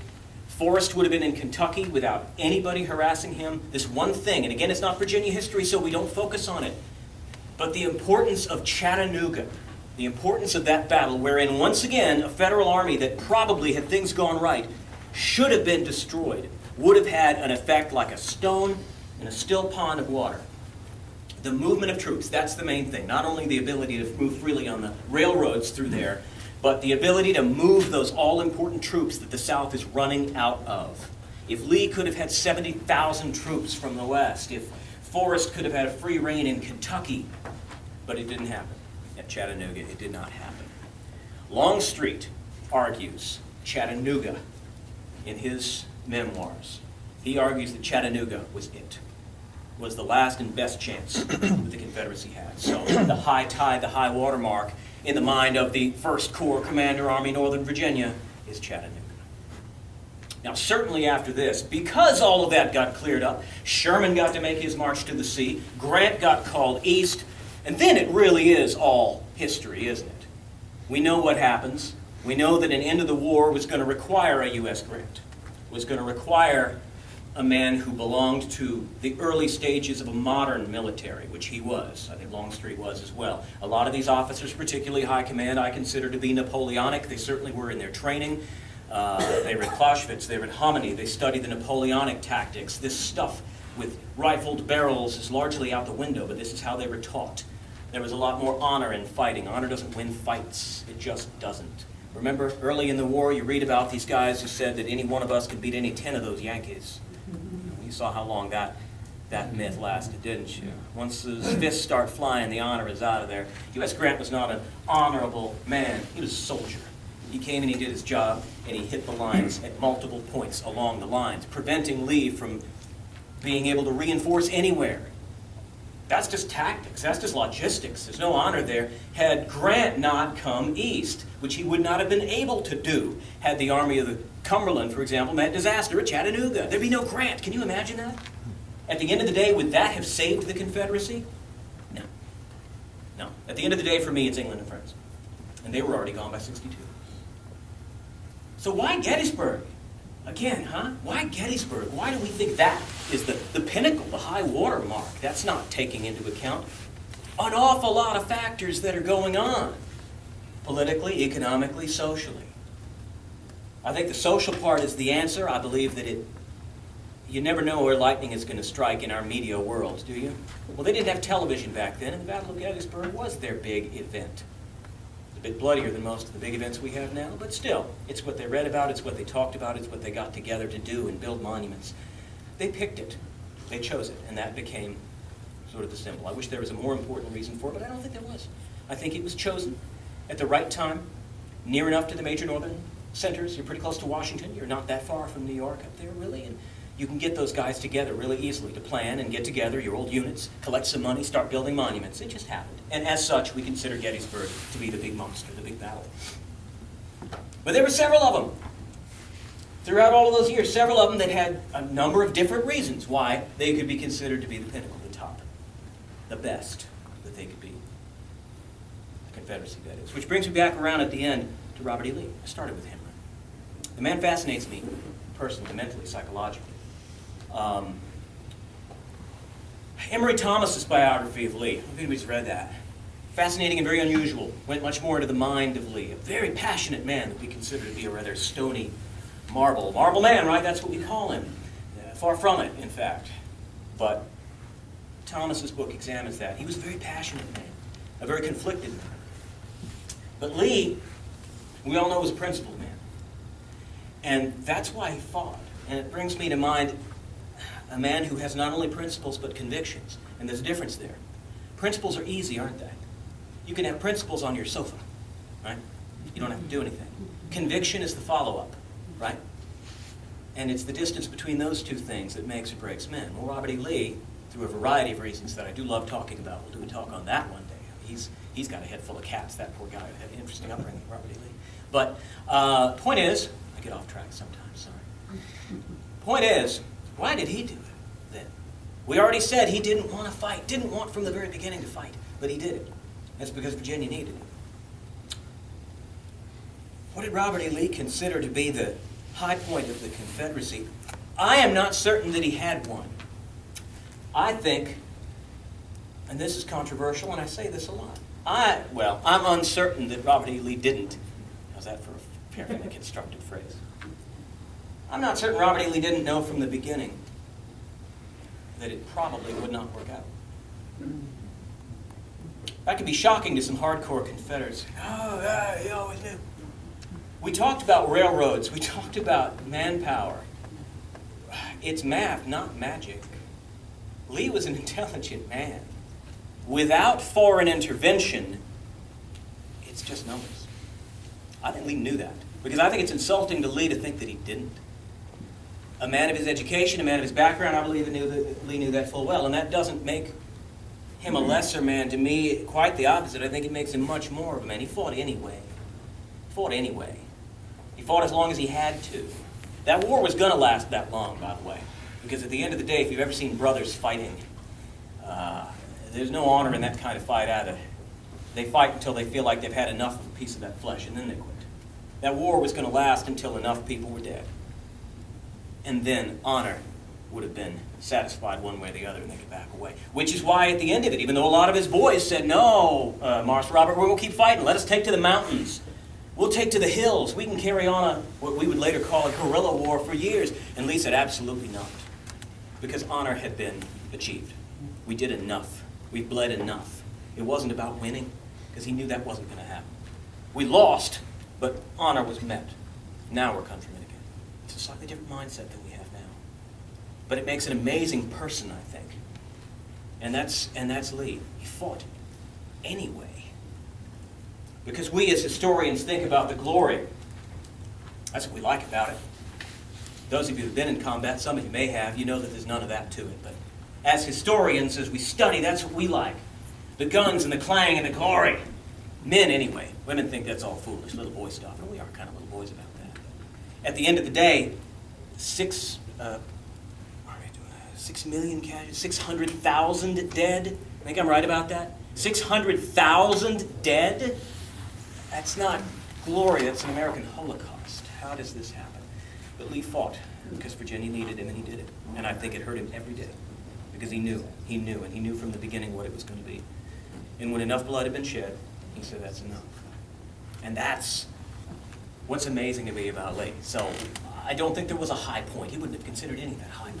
[SPEAKER 4] Forrest would have been in Kentucky without anybody harassing him. This one thing, and again, it's not Virginia history, so we don't focus on it. But the importance of Chattanooga, the importance of that battle, wherein once again, a federal army that probably, had things gone right, should have been destroyed, would have had an effect like a stone in a still pond of water. The movement of troops, that's the main thing. Not only the ability to move freely on the railroads through there, but the ability to move those all-important troops that the South is running out of. If Lee could have had 70,000 troops from the West, if Forrest could have had a free reign in Kentucky, but it didn't happen. At Chattanooga, it did not happen. Longstreet argues Chattanooga in his memoirs. He argues that Chattanooga was it, was the last and best chance that the Confederacy had. So the high tide, the high water mark in the mind of the 1st Corps Commander, Army Northern Virginia, is Chattanooga. Now, certainly after this, because all of that got cleared up, Sherman got to make his march to the sea, Grant got called east, and then it really is all history, isn't it? We know what happens. We know that an end of the war was going to require a U.S. Grant, was going to require a man who belonged to the early stages of a modern military, which he was. I think Longstreet was as well. A lot of these officers, particularly high command, I consider to be Napoleonic. They certainly were in their training. They were at Clausewitz, they were at Hominy. They studied the Napoleonic tactics. This stuff with rifled barrels is largely out the window, but this is how they were taught. There was a lot more honor in fighting. Honor doesn't win fights. It just doesn't. Remember, early in the war, you read about these guys who said that any one of us could beat any 10 of those Yankees. You saw how long that myth lasted, didn't you? Once those fists start flying, the honor is out of there. U.S. Grant was not an honorable man. He was a soldier. He came and he did his job, and he hit the lines at multiple points along the lines, preventing Lee from being able to reinforce anywhere. That's just tactics. That's just logistics. There's no honor there. Had Grant not come east, which he would not have been able to do, had the Army of the Cumberland, for example, met disaster at Chattanooga, there'd be no Grant. Can you imagine that? At the end of the day, would that have saved the Confederacy? No. No. At the end of the day, for me, it's England and France. And they were already gone by 62. So why Gettysburg? Again, huh? Why Gettysburg? Why do we think that is the pinnacle, the high water mark? That's not taking into account an awful lot of factors that are going on, politically, economically, socially. I think the social part is the answer. I believe that you never know where lightning is going to strike in our media world, do you? Well, they didn't have television back then, and the Battle of Gettysburg was their big event. It's a bit bloodier than most of the big events we have now, but still, it's what they read about, it's what they talked about, it's what they got together to do and build monuments. They picked it. They chose it, and that became sort of the symbol. I wish there was a more important reason for it, but I don't think there was. I think it was chosen at the right time, near enough to the major northern centers. You're pretty close to Washington. You're not that far from New York up there, really, and you can get those guys together really easily to plan and get together your old units, collect some money, start building monuments. It just happened. And as such, we consider Gettysburg to be the big monster, the big battle. But there were several of them. Throughout all of those years, several of them that had a number of different reasons why they could be considered to be the pinnacle, the top, the best that they could be. The Confederacy, that is. Which brings me back around at the end to Robert E. Lee. I started with him. The man fascinates me personally, mentally, psychologically. Emory Thomas's biography of Lee, if anybody's read that. Fascinating and very unusual. Went much more into the mind of Lee. A very passionate man that we consider to be a rather stony marble man, right? That's what we call him. Far from it, in fact. But Thomas's book examines that. He was a very passionate man, a very conflicted man. But Lee, we all know, was a principled man. And that's why he fought. And it brings me to mind a man who has not only principles but convictions. And there's a difference there. Principles are easy, aren't they? You can have principles on your sofa, right? You don't have to do anything. Conviction is the follow-up, right? And it's the distance between those two things that makes or breaks men. Well, Robert E. Lee, through a variety of reasons that I do love talking about, we'll do a talk on that one day. He's got a head full of cats, that poor guy. Had an interesting upbringing, Robert E. Lee. But point is, I get off track sometimes, sorry. Point is, why did he do it then? We already said he didn't want to fight, didn't want from the very beginning to fight, but he did it. That's because Virginia needed it. What did Robert E. Lee consider to be the high point of the Confederacy, I am not certain that he had one. I think, and this is controversial, and I say this a lot, I'm uncertain that Robert E. Lee didn't. How's that for a fairly constructed phrase? I'm not certain Robert E. Lee didn't know from the beginning that it probably would not work out. That could be shocking to some hardcore Confederates. Oh, yeah, he always knew. We talked about railroads. We talked about manpower. It's math, not magic. Lee was an intelligent man. Without foreign intervention, it's just numbers. I think Lee knew that, because I think it's insulting to Lee to think that he didn't. A man of his education, a man of his background, I believe Lee knew that full well, and that doesn't make him a lesser man. To me, quite the opposite. I think it makes him much more of a man. He fought anyway. He fought as long as he had to. That war was going to last that long, by the way, because at the end of the day, if you've ever seen brothers fighting, there's no honor in that kind of fight either. They fight until they feel like they've had enough of a piece of that flesh, and then they quit. That war was going to last until enough people were dead. And then honor would have been satisfied one way or the other, and they could back away. Which is why at the end of it, even though a lot of his boys said, no, Master Robert, we're going to keep fighting. Let us take to the mountains. We'll take to the hills. We can carry on what we would later call a guerrilla war for years. And Lee said, absolutely not. Because honor had been achieved. We did enough. We bled enough. It wasn't about winning, because he knew that wasn't going to happen. We lost, but honor was met. Now we're countrymen again. It's a slightly different mindset than we have now. But it makes an amazing person, I think. And that's Lee. He fought anyway. Because we as historians think about the glory. That's what we like about it. Those of you who have been in combat, some of you may have, you know that there's none of that to it. But as historians, as we study, that's what we like. The guns and the clang and the glory. Men, anyway. Women think that's all foolish, little boy stuff. And we are kind of little boys about that. At the end of the day, 6 million casualties, 600,000 dead. I think I'm right about that? 600,000 dead? That's not glory, that's an American Holocaust. How does this happen? But Lee fought because Virginia needed him, and he did it. And I think it hurt him every day because he knew, and he knew from the beginning what it was going to be. And when enough blood had been shed, he said, that's enough. And that's what's amazing to me about Lee. So I don't think there was a high point. He wouldn't have considered any of that high point.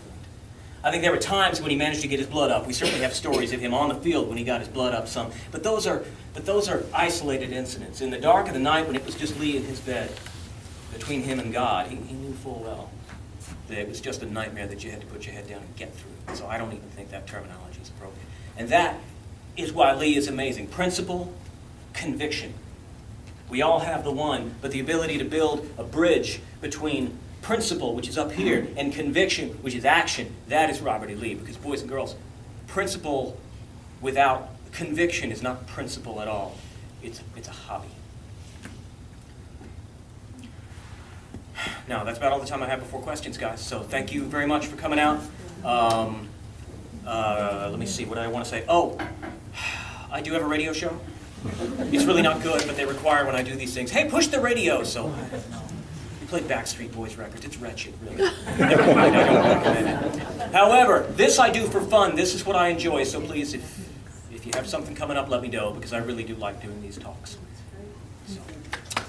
[SPEAKER 4] I think there were times when he managed to get his blood up. We certainly have stories of him on the field when he got his blood up some. But those are isolated incidents. In the dark of the night when it was just Lee in his bed, between him and God, he knew full well that it was just a nightmare that you had to put your head down and get through. So I don't even think that terminology is appropriate. And that is why Lee is amazing. Principle, conviction. We all have the one, but the ability to build a bridge between principle, which is up here, and conviction, which is action, that is Robert E. Lee. Because boys and girls, principle without conviction is not principle at all. It's a hobby. Now, that's about all the time I have before questions, guys. So thank you very much for coming out. Let me see, what do I want to say? Oh, I do have a radio show. It's really not good, but they require when I do these things, hey, push the radio. So I don't know. We played Backstreet Boys records. It's wretched, really. Never mind, I don't recommend it. However, this I do for fun. This is what I enjoy. So please, if you have something coming up, let me know, because I really do like doing these talks. So,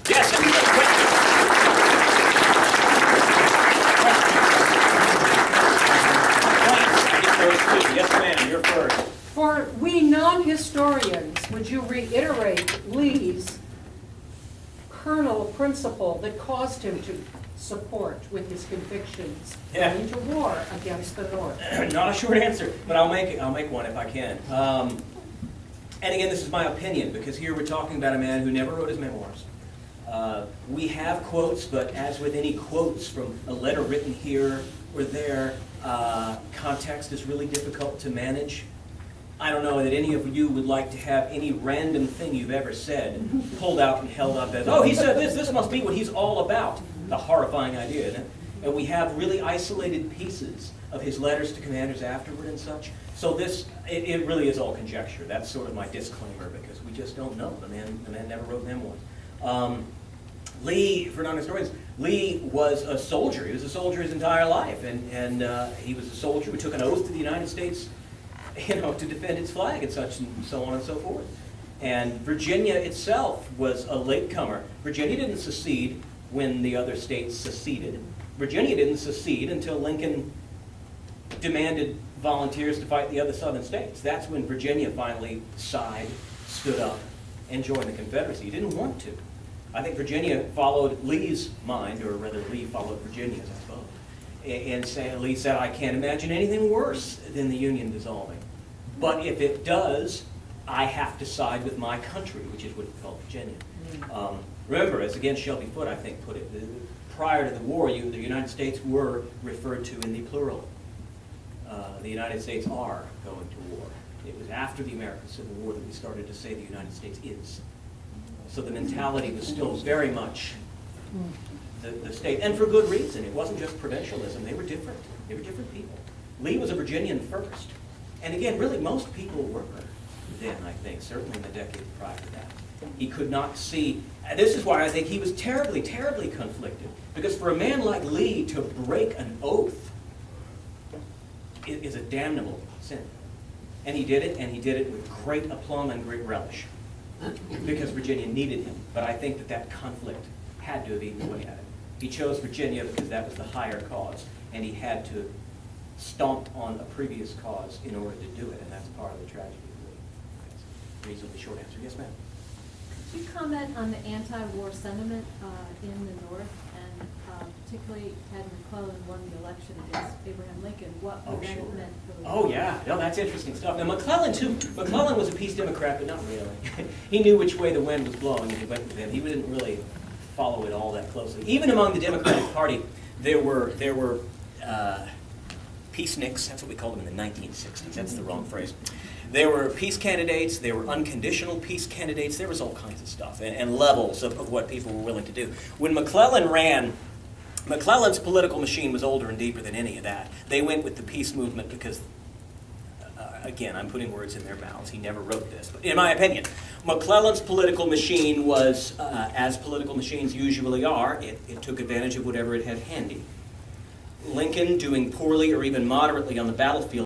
[SPEAKER 4] yes, yes, ma'am, you're first.
[SPEAKER 5] For we non-historians, would you reiterate Lee's kernel principle that caused him to support with his convictions going to war against the North?
[SPEAKER 4] Not a short answer, but I'll make one if I can. And again, this is my opinion, because here we're talking about a man who never wrote his memoirs. We have quotes, but as with any quotes from a letter written here or there, context is really difficult to manage. I don't know that any of you would like to have any random thing you've ever said pulled out and held up as, oh, he said this must be what he's all about. The horrifying idea, isn't it? And we have really isolated pieces of his letters to commanders afterward and such. So this, it really is all conjecture. That's sort of my disclaimer, because we just don't know. The man never wrote memoirs. Lee, for non-historians, Lee was a soldier. He was a soldier his entire life, and he was a soldier who took an oath to the United States, to defend its flag and such, and so on and so forth. And Virginia itself was a latecomer. Virginia didn't secede when the other states seceded. Virginia didn't secede until Lincoln demanded volunteers to fight the other southern states. That's when Virginia finally stood up, and joined the Confederacy. He didn't want to. I think Virginia followed Lee's mind, or rather Lee followed Virginia's, I suppose. And Lee said, I can't imagine anything worse than the Union dissolving. But if it does, I have to side with my country, which is what he called Virginia. Remember, as again Shelby Foote, I think, put it, prior to the war, the United States were referred to in the plural. The United States are going to war. It was after the American Civil War that we started to say the United States is. So the mentality was still very much the state, and for good reason. It wasn't just provincialism. They were different. They were different people. Lee was a Virginian first. And again, really, most people were then, I think, certainly in the decade prior to that. He could not see, and this is why I think he was terribly, terribly conflicted. Because for a man like Lee to break an oath is a damnable sin. And he did it with great aplomb and great relish. Because Virginia needed him. But I think that conflict had to have eaten away at it. He chose Virginia because that was the higher cause, and he had to stomp on a previous cause in order to do it, and that's part of the tragedy. That's a reasonably short answer. Yes, ma'am?
[SPEAKER 6] Could you comment on the anti-war sentiment in the North, and particularly had McClellan won the election against Abraham Lincoln, what would that have meant for the war?
[SPEAKER 4] Oh, yeah. No, that's interesting stuff. Now, McClellan, too, McClellan was a peace Democrat, but not really. He knew which way the wind was blowing, and he went with him. He didn't really follow it all that closely. Even among the Democratic Party, there were peaceniks, that's what we called them in the 1960s. That's the wrong phrase. There were peace candidates, there were unconditional peace candidates, there was all kinds of stuff, and levels of what people were willing to do. When McClellan ran, McClellan's political machine was older and deeper than any of that. They went with the peace movement because, again, I'm putting words in their mouths. He never wrote this. But in my opinion, McClellan's political machine was, as political machines usually are, it took advantage of whatever it had handy. Lincoln, doing poorly or even moderately on the battlefield,